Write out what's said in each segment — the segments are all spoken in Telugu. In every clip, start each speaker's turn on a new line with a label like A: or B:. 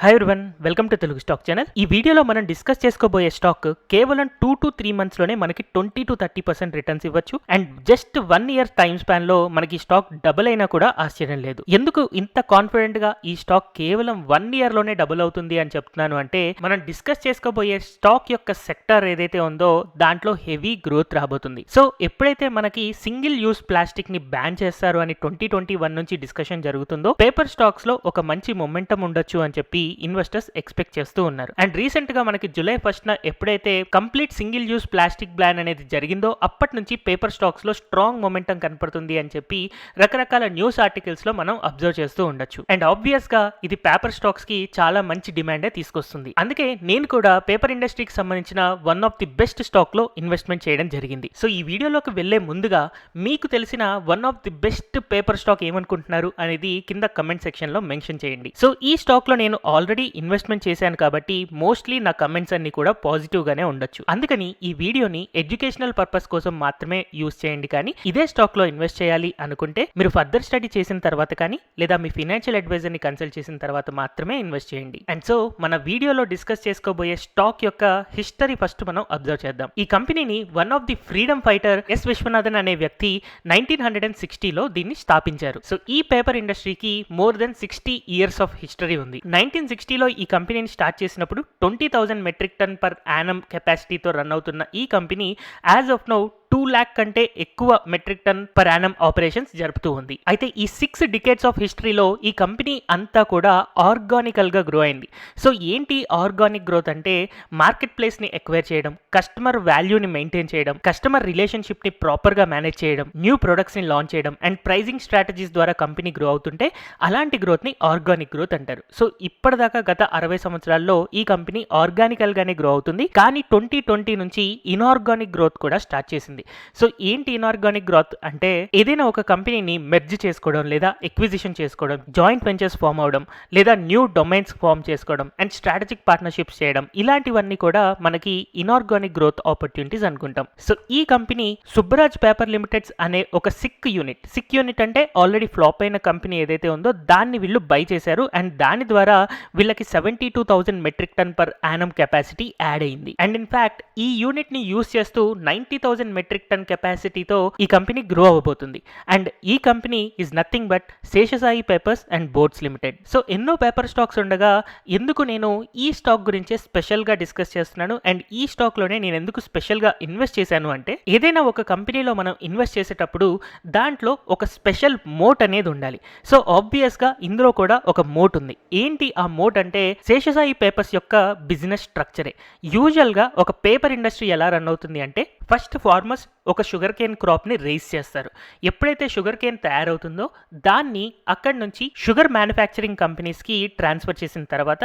A: Hi everyone, welcome to Telugu stock channel. ఈ వీడియోలో మనం డిస్కస్ చేసుకోబోయే స్టాక్ కేవలం 2 to 3 months లోనే మనకి 20 to 30% రిటర్న్స్ ఇవ్వచ్చు. And just 1 year time span లో మనకి స్టాక్ డబుల్ అయినా కూడా ఆశ్చర్యం లేదు. ఎందుకు ఇంత కాన్ఫిడెంట్ గా ఈ స్టాక్ కేవలం 1 year లోనే డబుల్ అవుతుంది అని చెప్తున్నాను అంటే, మనం డిస్కస్ చేసుకోబోయే స్టాక్ యొక్క సెక్టర్ ఏదైతే ఉందో దాంట్లో హెవీ గ్రోత్ రాబోతుంది. సో ఎప్పుడైతే మనకి సింగిల్ యూస్ ప్లాస్టిక్ ని బ్యాన్ చేస్తారు అని 2021 నుంచి డిస్కషన్ జరుగుతుందో, పేపర్ స్టాక్స్ లో ఒక మంచి మొమెంటం ఉండొచ్చు అని చెప్పి ఇన్వెస్టర్స్ ఎక్స్పెక్ట్ చేస్తూ ఉన్నారు. అండ్ రీసెంట్ గా మనకి జూలై 1st ఎప్పుడైతే complete single use plastic ban అనేది జరిగిందో అప్పటి నుంచి పేపర్ స్టాక్స్ లో స్ట్రాంగ్ మొమెంటం కనపడుతుంది అని చెప్పి రకరకాల న్యూస్ ఆర్టికల్స్ లో మనం అబ్జర్వ్ చేస్తూ ఉండొచ్చు. అండ్ ఆబ్వియస్ గా ఇది పేపర్ స్టాక్స్ కి చాలా మంచి డిమాండే తీసుకొస్తుంది. అందుకే నేను కూడా పేపర్ ఇండస్ట్రీకి సంబంధించిన one of the best stock లో ఇన్వెస్ట్మెంట్ చేయడం జరిగింది. సో ఈ వీడియోలోకి వెళ్లే ముందుగా మీకు తెలిసిన one of the best paper stock ఏమనుకుంటున్నారు అనేది కింద కమెంట్ సెక్షన్ లో మెన్షన్ చేయండి. సో ఈ స్టాక్ లో నేను ఆల్రెడీ ఇన్వెస్ట్మెంట్ చేశాను కాబట్టి మోస్ట్లీ నా కమెంట్స్ అన్ని కూడా పాజిటివ్ గానే ఉండొచ్చు. అందుకని ఈ వీడియోని ఎడ్యుకేషనల్ పర్పస్ కోసం మాత్రమే యూస్ చేయండి. కానీ ఇదే స్టాక్ లో ఇన్వెస్ట్ చేయాలి అనుకుంటే మీరు ఫర్దర్ స్టడీ చేసిన తర్వాత కానీ లేదా మీ ఫైనాన్షియల్ అడ్వైజర్ ని కన్సల్ట్ చేసిన తర్వాత మాత్రమే ఇన్వెస్ట్ చేయండి. అండ్ సో మన వీడియోలో డిస్కస్ చేసుకోబోయే స్టాక్ యొక్క హిస్టరీ ఫస్ట్ మనం అబ్జర్వ్ చేద్దాం. ఈ కంపెనీని one of the freedom fighter S Viswanathan అనే వ్యక్తి 1960లో దీన్ని స్థాపించారు. సో ఈ పేపర్ ఇండస్ట్రీకి more than 60 years of history ఉంది. 1960లో ఈ కంపెనీని స్టార్ట్ చేసినప్పుడు 20,000 మెట్రిక్ టన్ పర్ యానం కెపాసిటీతో రన్ అవుతున్న ఈ కంపెనీ యాజ్ ఆఫ్ నౌ 2 lakh కంటే ఎక్కువ metric ton per annum operations జరుపుతూ ఉంది. అయితే ఈ 6 decades ఆఫ్ హిస్టరీలో ఈ కంపెనీ అంతా కూడా ఆర్గానికల్ గా గ్రో అయింది. సో ఏంటి ఆర్గానిక్ గ్రోత్ అంటే, మార్కెట్ ప్లేస్ ని ఎక్వైర్ చేయడం, కస్టమర్ వాల్యూని మెయింటైన్ చేయడం, కస్టమర్ రిలేషన్షిప్ ని ప్రాపర్ గా మేనేజ్ చేయడం, న్యూ ప్రొడక్ట్స్ ని లాంచ్ చేయడం అండ్ ప్రైజింగ్ స్ట్రాటజీస్ ద్వారా కంపెనీ గ్రో అవుతుంటే అలాంటి గ్రోత్ ని ఆర్గానిక్ గ్రోత్ అంటారు. సో ఇప్పటిదాకా గత 60 సంవత్సరాల్లో ఈ కంపెనీ ఆర్గానికల్ గానే గ్రో అవుతుంది. కానీ 2020 నుంచి ఇనార్గానిక్ గ్రోత్ కూడా స్టార్ట్ చేసింది. సో ఏంటి ఇనార్గానిక్ గ్రోత్ అంటే, ఏదైనా ఒక కంపెనీని మెర్జ్ చేసుకోవడం లేదా ఎక్విజిషన్ చేసుకోవడం, జాయింట్ వెంచర్స్ ఫామ్ అవడం లేదా న్యూ డొమైన్స్ ఫామ్ చేసుకోవడం అండ్ స్ట్రాటజిక్ పార్ట్నర్షిప్స్ చేయడం, ఇలాంటివన్నీ కూడా మనకి ఇనార్గానిక్ గ్రోత్ ఆపర్చునిటీస్ అనుకుంటాం. సో ఈ కంపెనీ సుబ్బరాజ్ పేపర్ లిమిటెడ్స్ అనే ఒక సిక్ యూనిట్ అంటే ఆల్రెడీ ఫ్లాప్ అయిన కంపెనీ ఏదైతే ఉందో దాన్ని వీళ్ళు బై చేశారు. అండ్ దాని ద్వారా వీళ్ళకి 72,000 metric ton per annum capacity add అయింది. అండ్ ఇన్ఫాక్ట్ ఈ యూనిట్ ని యూస్ చేస్తూ 90,000 మెట్రిక్ టన్ కెపాసిటీతో ఈ కంపెనీ గ్రో అవబోతుంది. అండ్ ఈ company is nothing but Seshasayee papers and boards limited. So ఎన్నో పేపర్ స్టాక్స్ ఉండగా ఎందుకు నేను ఈ స్టాక్ గురించే స్పెషల్ గా డిస్కస్ చేస్తున్నాను అండ్ ఈ స్టాక్ లోనే నేను ఎందుకు స్పెషల్ గా ఇన్వెస్ట్ చేశాను అంటే, ఏదైనా ఒక కంపెనీలో మనం ఇన్వెస్ట్ చేసేటప్పుడు దాంట్లో ఒక స్పెషల్ మోట్ అనేది ఉండాలి. సో ఆబ్వియస్ గా ఇందులో కూడా ఒక మోట్ ఉంది. ఏంటి ఆ మోట్ అంటే, శేషసాయి పేపర్స్ యొక్క బిజినెస్ స్ట్రక్చరే. యూజువల్ గా ఒక పేపర్ ఇండస్ట్రీ ఎలా రన్ అవుతుంది అంటే, ఫస్ట్ ఫార్మర్స్ ఒక షుగర్ కేన్ క్రాప్ ని రేస్ చేస్తారు. ఎప్పుడైతే షుగర్ కేన్ తయారవుతుందో దాన్ని అక్కడి నుంచి షుగర్ మ్యానుఫ్యాక్చరింగ్ కంపెనీస్ కి ట్రాన్స్ఫర్ చేసిన తర్వాత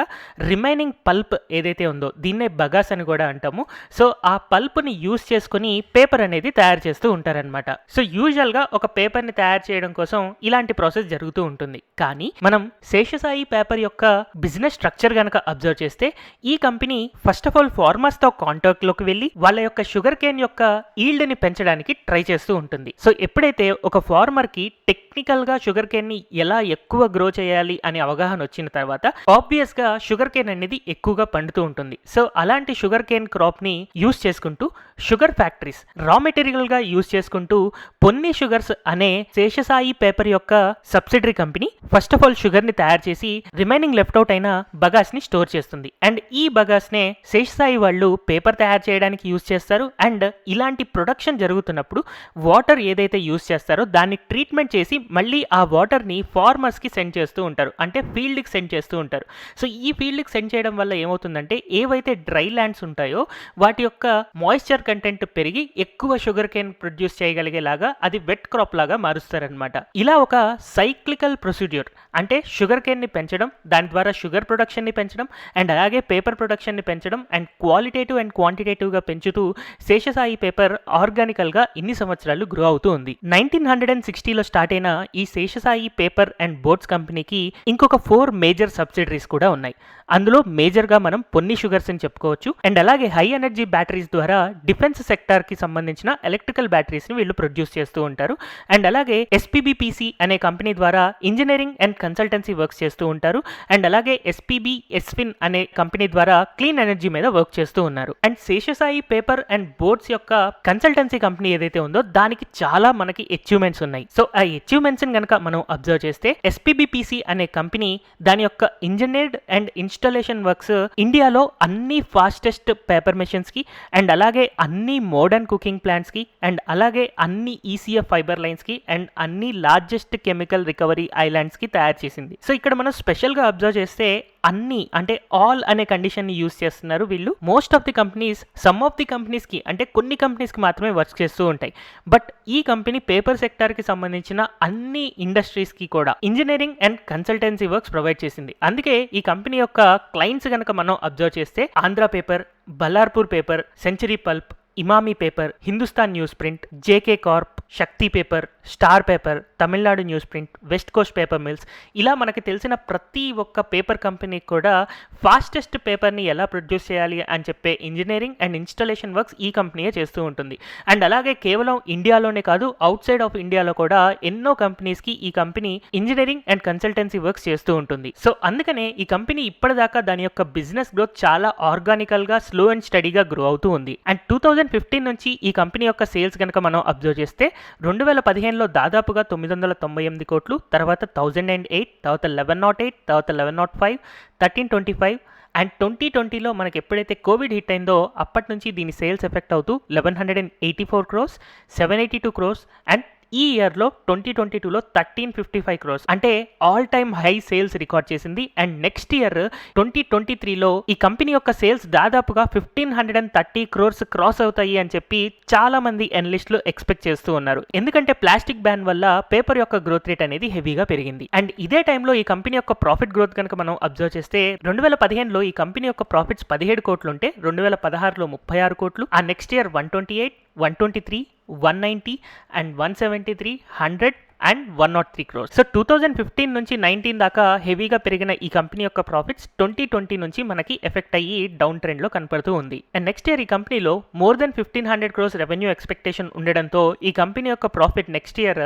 A: రిమైనింగ్ పల్ప్ ఏదైతే ఉందో దీన్నే బగాస్ అని కూడా అంటాము. సో ఆ పల్ప్ ని యూస్ చేసుకుని పేపర్ అనేది తయారు చేస్తూ ఉంటారనమాట. సో యూజువల్ గా ఒక పేపర్ ని తయారు చేయడం కోసం ఇలాంటి ప్రాసెస్ జరుగుతూ ఉంటుంది. కానీ మనం శేషసాయి పేపర్ యొక్క బిజినెస్ స్ట్రక్చర్ గనక అబ్జర్వ్ చేస్తే, ఈ company first of all farmers తో కాంటాక్ట్ లోకి వెళ్ళి వాళ్ళ యొక్క షుగర్ కేన్ యొక్క ఈల్డ్ ని పెంచడానికి ట్రై చేస్తూ ఉంటుంది. సో ఎప్పుడైతే ఒక ఫార్మర్ కి టెక్నికల్ గా షుగర్ కేన్ ని ఎలా ఎక్కువ గ్రో చేయాలి అనే అవగాహన వచ్చిన తర్వాత ఆబ్వియస్ గా షుగర్ కేన్ అనేది ఎక్కువగా పండుతూ ఉంటుంది. సో అలాంటి షుగర్ కేన్ క్రాప్ ని యూస్ చేసుకుంటూ షుగర్ ఫ్యాక్టరీస్ రా మెటీరియల్ గా యూస్ చేసుకుంటూ పొన్ని షుగర్స్ అనే శేషసాయి పేపర్ యొక్క subsidiary company first of all sugar ని తయారు చేసి రిమైనింగ్ లెఫ్ట్ అవుట్ అయిన బగాస్ ని స్టోర్ చేస్తుంది. అండ్ ఈ బగాస్ నే శేషసాయి వాళ్ళు పేపర్ తయారు చేయడానికి యూస్ చేస్తారు. అండ్ ఇలాంటి ప్రొడక్షన్ జరుగుతున్నప్పుడు వాటర్ ఏదైతే యూస్ చేస్తారో దాన్ని ట్రీట్మెంట్ చేసి మళ్ళీ ఆ వాటర్ ని ఫార్మర్స్ కి సెండ్ చేస్తూ ఉంటారు, అంటే ఫీల్డ్ కి సెండ్ చేస్తూ ఉంటారు. సో ఈ ఫీల్డ్ కి సెండ్ చేయడం వల్ల ఏమవుతుందంటే, ఏవైతే డ్రై ల్యాండ్స్ ఉంటాయో వాటి యొక్క మాయిశ్చర్ కంటెంట్ పెరిగి ఎక్కువ షుగర్ కేన్ ప్రొడ్యూస్ చేయగలిగేలాగా అది వెట్ క్రాప్ లాగా మారుస్తారనమాట. ఇలా ఒక సైక్లికల్ ప్రొసీడ్యూర్, అంటే షుగర్ కేన్ ని పెంచడం, దాని ద్వారా షుగర్ ప్రొడక్షన్ ని పెంచడం అండ్ అలాగే పేపర్ ప్రొడక్షన్ ని పెంచడం అండ్ క్వాలిటేటివ్ అండ్ క్వాంటిటేటివ్ గా పెంచుతూ శేషసాయి పేపర్ ఆర్గానికల్ గా ఇన్ని సంవత్సరాలు గ్రో అవుతూ ఉంది. 1960లో స్టార్ట్ అయిన ఈ శేషసాయి పేపర్ అండ్ బోర్డ్స్ కంపెనీకి ఇంకొక 4 మేజర్ సబ్సిడరీస్ కూడా ఉన్నాయి. అందులో మేజర్ గా మనం పొన్ని షుగర్స్ అని చెప్పుకోవచ్చు. అండ్ అలాగే హై ఎనర్జీ బ్యాటరీస్ ద్వారా డిఫెన్స్ సెక్టార్ కి సంబంధించిన ఎలక్ట్రికల్ బ్యాటరీస్ ని వీళ్ళు ప్రొడ్యూస్ చేస్తూ ఉంటారు. అండ్ అలాగే ఎస్పీబీపీసీ అనే కంపెనీ ద్వారా ఇంజనీరింగ్ అండ్ కన్సల్టెన్సీ వర్క్స్ చేస్తూ ఉంటారు. అండ్ అలాగే ఎస్పీబీ ఎస్ఫిన్ అనే కంపెనీ ద్వారా క్లీన్ ఎనర్జీ మీద వర్క్ చేస్తూ ఉన్నారు. And Seshasai paper and boards యొక్క కన్సల్టెన్సీ కంపెనీ ఏదైతే ఉందో దానికి చాలా మనకి అచీవ్మెంట్స్ ఉన్నాయి. సో ఆ అచీవ్మెంట్స్ కనుక మనం అబ్జర్వ్ చేస్తే ఎస్పీబీపీసీ అనే కంపెనీ దాని యొక్క ఇంజనీర్డ్ అండ్ ఇన్స్టాలేషన్ వర్క్స్ ఇండియాలో అన్ని ఫాస్టెస్ట్ పేపర్ మెషిన్స్ కి అండ్ అలాగే అన్ని మోడర్న్ కుకింగ్ ప్లాంట్స్ కి అండ్ అలాగే అన్ని ఈసీఎఫ్ ఫైబర్ లైన్స్ కి అండ్ అన్ని లార్జెస్ట్ కెమికల్ రికవరీ ఐలాండ్స్ కి తయారు చేసింది. సో ఇక్కడ మనం స్పెషల్ గా అబ్జర్వ్ చేస్తే అన్ని అంటే ఆల్ అనే కండిషన్ ని యూస్ చేస్తున్నారు వీళ్ళు. Most of the companies some of the companies కి అంటే కొన్ని కంపెనీస్ కి మాత్రమే వర్క్ చేస్తూ ఉంటాయి. బట్ ఈ కంపెనీ పేపర్ సెక్టార్ కి సంబంధించిన అన్ని ఇండస్ట్రీస్ కి కూడా engineering and consultancy works provide చేసింది. అందుకే ఈ కంపెనీ యొక్క క్లయింట్స్ కనుక మనం అబ్జర్వ్ చేస్తే Andhra paper, Ballarpur paper, century pulp, Emami paper, Hindustan news print, JK corp, Shakti paper, star paper, Tamil Nadu news print, west coast paper mills, ఇలా మనకి తెలిసిన ప్రతి ఒక్క పేపర్ కంపెనీ కూడా ఫాస్టెస్ట్ పేపర్ని ఎలా ప్రొడ్యూస్ చేయాలి అని చెప్పే ఇంజనీరింగ్ అండ్ ఇన్స్టాలేషన్ వర్క్స్ ఈ కంపెనీయే చేస్తూ ఉంటుంది. అండ్ అలాగే కేవలం ఇండియాలోనే కాదు, అవుట్ సైడ్ ఆఫ్ ఇండియాలో కూడా ఎన్నో కంపెనీస్కి ఈ company engineering and consultancy works చేస్తూ ఉంటుంది. సో అందుకనే ఈ కంపెనీ ఇప్పటిదాకా దాని యొక్క బిజినెస్ గ్రోత్ చాలా ఆర్గానికల్గా స్లో అండ్ స్టడీగా గ్రో అవుతూ ఉంది. అండ్ 2015 నుంచి ఈ కంపెనీ యొక్క సేల్స్ కనుక మనం అబ్జర్వ్ చేస్తే 2015లో దాదాపుగా 998 కోట్లు, తర్వాత 1008, తర్వాత 1108, తర్వాత 1105, 1325 అండ్ 2020లో మనకి ఎప్పుడైతే కోవిడ్ హిట్ అయిందో అప్పటి నుంచి దీని సేల్స్ ఎఫెక్ట్ అవుతూ 1184 క్రోర్స్, 782 క్రోర్స్ అండ్ ఈ ఇయర్లో 2022లో 1355 క్రోర్స్ అంటే all time high sales record చేసింది. అండ్ నెక్స్ట్ ఇయర్ 2023లో ఈ కంపెనీ యొక్క సేల్స్ దాదాపుగా 1530 క్రోర్స్ క్రాస్ అవుతాయి అని చెప్పి చాలా మంది అనలిస్టులు ఎక్స్పెక్ట్ చేస్తూ ఉన్నారు. ఎందుకంటే ప్లాస్టిక్ బ్యాన్ వల్ల పేపర్ యొక్క గ్రోత్ రేట్ అనేది హెవీగా పెరిగింది. అండ్ ఇదే టైంలో ఈ కంపెనీ యొక్క ప్రాఫిట్ గ్రోత్ కనుక మనం అబ్జర్వ్ చేస్తే 2015లో ఈ కంపెనీ యొక్క ప్రాఫిట్స్ 17 కోట్లు ఉంటే 2016లో 36 కోట్లు, ఆ next year 128, 123, 190 and 173, 100 and 103 crores. So 2015 నుంచి 19 దాకా హెవీగా పెరిగిన ఈ కంపెనీ యొక్క ప్రాఫిట్స్ 2020 నుంచి మనకి ఎఫెక్ట్ అయ్యి డౌన్ ట్రెండ్ లో కనపడుతూ ఉంది. అండ్ నెక్స్ట్ ఇయర్ ఈ కంపెనీలో more than 1500 crores revenue expectation ఉండడంతో ఈ కంపెనీ యొక్క ప్రాఫిట్ నెక్స్ట్ ఇయర్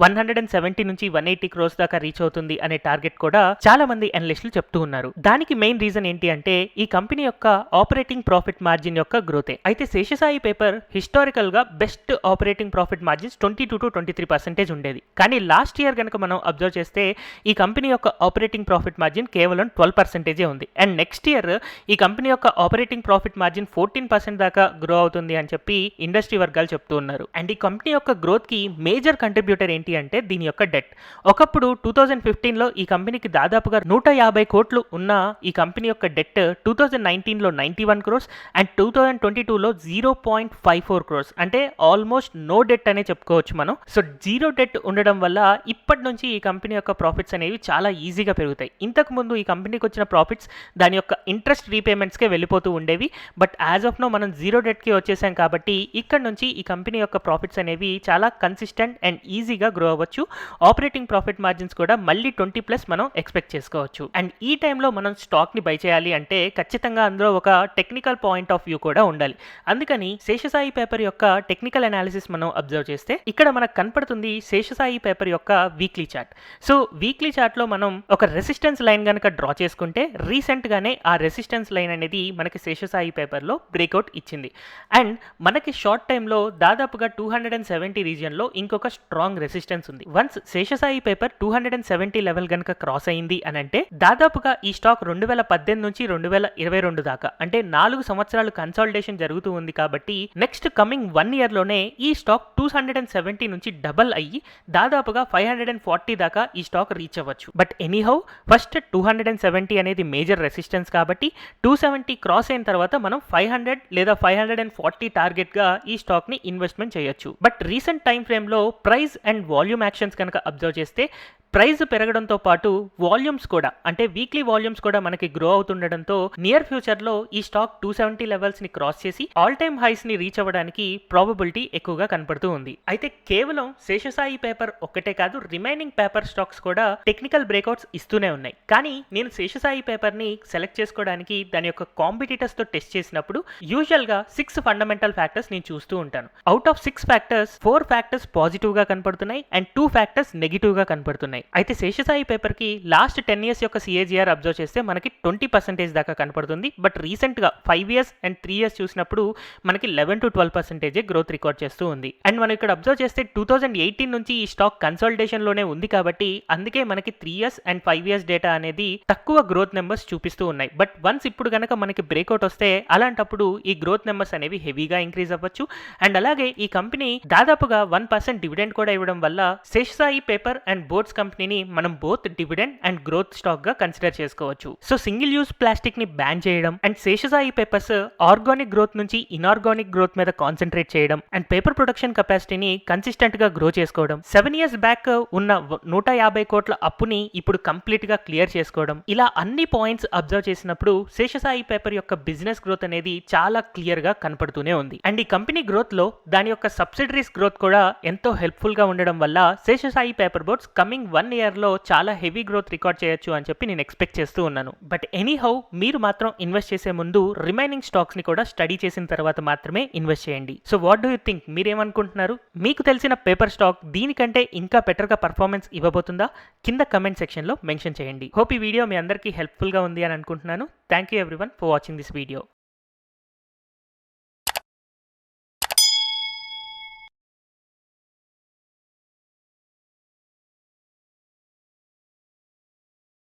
A: 170 నుంచి 180 క్రోర్స్ దాకా రీచ్ అవుతుంది అనే టార్గెట్ కూడా చాలా మంది అనలిస్టులు చెప్తూ ఉన్నారు. దానికి మెయిన్ రీజన్ ఏంటి అంటే ఈ కంపెనీ యొక్క ఆపరేటింగ్ ప్రాఫిట్ మార్జిన్ యొక్క గ్రోతే. అయితే శేషసాయి పేపర్ హిస్టారికల్ గా best operating profit margins 22 to 23% ఉండేది. కానీ లాస్ట్ ఇయర్ కనుక మనం అబ్జర్వ్ చేస్తే ఈ కంపెనీ యొక్క ఆపరేటింగ్ ప్రాఫిట్ మార్జిన్ కేవలం 12% ఉంది. అండ్ నెక్స్ట్ ఇయర్ ఈ కంపెనీ యొక్క ఆపరేటింగ్ ప్రాఫిట్ మార్జిన్ 14% దాకా గ్రో అవుతుంది అని చెప్పి ఇండస్ట్రీ వర్గాలు చెప్తూ ఉన్నారు. అండ్ ఈ కంపెనీ యొక్క గ్రోత్ కి మేజర్ కంట్రిబ్యూటర్ ఏంటి అంటే దీని యొక్క డెట్. ఒకప్పుడు 2015లో ఈ కంపెనీకి దాదాపుగా 150 కోట్లు ఉన్న ఈ కంపెనీ యొక్క డెట్ 2019లో 91 క్రోర్స్ అండ్ 2022లో 0.54 క్రోర్స్ అంటే ఆల్మోస్ట్ నో డెట్ అనే చెప్పుకోవచ్చు మనం. సో జీరో డెట్ ఉండడం వల్ల ఇప్పటి నుంచి ఈ కంపెనీ యొక్క ప్రాఫిట్స్ అనేవి చాలా ఈజీగా పెరుగుతాయి. ఇంతకు ముందు ఈ కంపెనీకి వచ్చిన ప్రాఫిట్స్ దాని యొక్క ఇంట్రెస్ట్ రీపేమెంట్స్కే వెళ్ళిపోతూ ఉండేవి. బట్ యాజ్ ఆఫ్ నో మనం జీరో డెట్కి వచ్చేసాం కాబట్టి ఇక్కడ నుంచి ఈ కంపెనీ యొక్క ప్రాఫిట్స్ అనేవి చాలా కన్సిస్టెంట్ అండ్ ఈజీగా గ్రో అవ్వచ్చు. ఆపరేటింగ్ ప్రాఫిట్ మార్జిన్స్ కూడా మళ్ళీ 20+ మనం ఎక్స్పెక్ట్ చేసుకోవచ్చు. అండ్ ఈ టైంలో మనం స్టాక్ని బై చేయాలి అంటే ఖచ్చితంగా అందులో ఒక టెక్నికల్ పాయింట్ ఆఫ్ వ్యూ కూడా ఉండాలి. అందుకని శేషసాయి పేపర్ యొక్క టెక్నికల్ అనాలిసిస్ మనం అబ్జర్వ్ చేస్తే ఇక్కడ మనకు కనపడుతుంది శేషసాయి పేపర్ యొక్క weekly chart. So weekly chart లో మనం ఒక రెసిస్టెన్స్ లైన్ కనుక డ్రా చేసుకుంటే రీసెంట్ గానే ఆ రెసిస్టెన్స్ లైన్ అనేది మనకి శేషసాయి పేపర్ లో బ్రేక్అవుట్ ఇచ్చింది. అండ్ మనకి షార్ట్ టైమ్ లో దాదాపుగా 270 రీజియన్ లో ఇంకొక స్ట్రాంగ్ రెసిస్టెన్స్ ఉంది. వన్స్ శేషసాయి పేపర్ 270 లెవెల్ కనుక క్రాస్ అయింది అని అంటే దాదాపుగా ఈ స్టాక్ 2018 నుంచి 2022 దాకా అంటే 4 సంవత్సరాలు కన్సాలిడేషన్ జరుగుతూ ఉంది. కాబట్టి నెక్స్ట్ కమింగ్ 1 ఇయర్ లోనే ఈ స్టాక్ 270 నుంచి డబల్ అయ్యి దాదాపుగా 540 దాకా ఈ స్టాక్ రీచ్ అవ్వచ్చు. బట్ ఎనీహౌ ఫస్ట్ 270 అనేది మేజర్ రెసిస్టెన్స్ కాబట్టి 270 క్రాస్ అయిన తర్వాత మనం 500 లేదా 540 టార్గెట్ గా ఈ స్టాక్ ని ఇన్వెస్ట్మెంట్ చేయొచ్చు. బట్ రీసెంట్ టైం ఫ్రేమ్ లో ప్రైస్ అండ్ వాల్యూమ్ యాక్షన్స్ కనుక అబ్జర్వ్ చేస్తే ప్రైస్ పెరగడంతో పాటు వాల్యూమ్స్ కూడా అంటే వీక్లీ వాల్యూమ్స్ కూడా మనకి గ్రో అవుతుండడంతో నియర్ ఫ్యూచర్ లో ఈ స్టాక్ 270 లెవెల్స్ ని క్రాస్ చేసి ఆల్ టైమ్ హైస్ ని రీచ్ అవ్వడానికి ప్రాబబిలిటీ ఎక్కువగా కనపడుతూ ఉంది. అయితే కేవలం శేషసాయి పేపర్ ఒక్కటే కాదు, రిమైనింగ్ పేపర్ స్టాక్స్ కూడా టెక్నికల్ బ్రేక్అవుట్స్ ఇస్తూనే ఉన్నాయి. కానీ నేను శేషసాయి పేపర్ని సెలెక్ట్ చేసుకోవడానికి దాని యొక్క కాంపిటీటర్స్తో టెస్ట్ చేసినప్పుడు యూజువల్గా 6 ఫండమెంటల్ ఫ్యాక్టర్స్ నేను చూస్తూ ఉంటాను. అవుట్ ఆఫ్ 6 ఫ్యాక్టర్స్ 4 ఫ్యాక్టర్స్ పాజిటివ్గా కనపడుతున్నాయి అండ్ 2 ఫ్యాక్టర్స్ నెగిటివ్గా కనపడుతున్నాయి. అయితే శేషసాయి పేపర్కి లాస్ట్ 10 ఇయర్స్ యొక్క CAGR అబ్జర్వ్ చేస్తే మనకి 20% దాకా కనపడుతుంది. బట్ రీసెంట్గా 5 ఇయర్స్ అండ్ 3 ఇయర్స్ చూసినప్పుడు మనకి 11 to 12% గ్రోత్ రికార్డ్ చేస్తూ ఉంది. అండ్ మనం ఇక్కడ అబ్జర్వ్ చేస్తే 2018 నుంచి ఈ స్టాక్ కన్సాలిడేషన్ లోనే ఉంది కాబట్టి అందుకే మనకి 3 ఇయర్స్ అండ్ 5 ఇయర్స్ డేటా అనేది తక్కువ గ్రోత్ నెంబర్స్ చూపిస్తూ ఉన్నాయి. బట్ వన్స్ ఇప్పుడు గనక మనకి బ్రేక్అవుట్ వస్తే అలాంటప్పుడు ఈ గ్రోత్ నెంబర్స్ అనేవి హెవీగా ఇంక్రీజ్ అవ్వచ్చు. అండ్ అలాగే ఈ కంపెనీ దాదాపుగా 1% డివిడెండ్ కూడా ఇవ్వడం వల్ల శేషసాయి పేపర్ అండ్ బోర్డ్స్ కంపెనీని మనం both dividend and growth stock గా కన్సిడర్ చేసుకోవచ్చు. సో సింగిల్ యూజ్ ప్లాస్టిక్ ని బ్యాన్ చేయడం and Seshasai papers organic growth నుంచి ఇనార్గానిక్ గ్రోత్ మీద కాన్సన్ట్రేట్ చేయడం అండ్ పేపర్ ప్రొడక్షన్ కెపాసిటీని కన్సిస్టెంట్ గా గ్రో చేసుకోవడం, 7 ఇయర్స్ బ్యాక్ ఉన్న 150 కోట్ల అప్పుని ఇప్పుడు కంప్లీట్ గా క్లియర్ చేసుకోవడం, ఇలా అన్ని పాయింట్స్ అబ్జర్వ్ చేసినప్పుడు శేషసాయి పేపర్ యొక్క బిజినెస్ గ్రోత్ అనేది చాలా క్లియర్ గా కనపడుతూనే ఉంది. అండ్ ఈ కంపెనీ గ్రోత్ లో దాని యొక్క సబ్సిడరీస్ గ్రోత్ కూడా ఎంతో హెల్ప్ఫుల్ గా ఉండడం వల్ల Seshasai paper boards coming 1 year లో చాలా హెవీ గ్రోత్ రికార్డ్ చేయొచ్చు అని చెప్పి నేను ఎక్స్పెక్ట్ చేస్తూ ఉన్నాను. బట్ ఎనీహౌ మీరు మాత్రం ఇన్వెస్ట్ చేసే ముందు రిమైనింగ్ స్టాక్స్ ని కూడా స్టడీ చేసిన తర్వాత మాత్రమే ఇన్వెస్ట్ చేయండి. So what do you think? మీరేమనుకుంటున్నారు? మీకు తెలిసిన పేపర్ స్టాక్ దీనికంటే ఇంకా బెటర్ గా పర్ఫార్మెన్స్ ఇవ్వబోతుందా? కింద కమెంట్ సెక్షన్ లో మెన్షన్ చేయండి. హోప్ ఈ వీడియో మీ అందరికీ హెల్ప్ఫుల్ గా ఉంది అని అనుకుంటున్నాను. Thank you everyone for watching this video.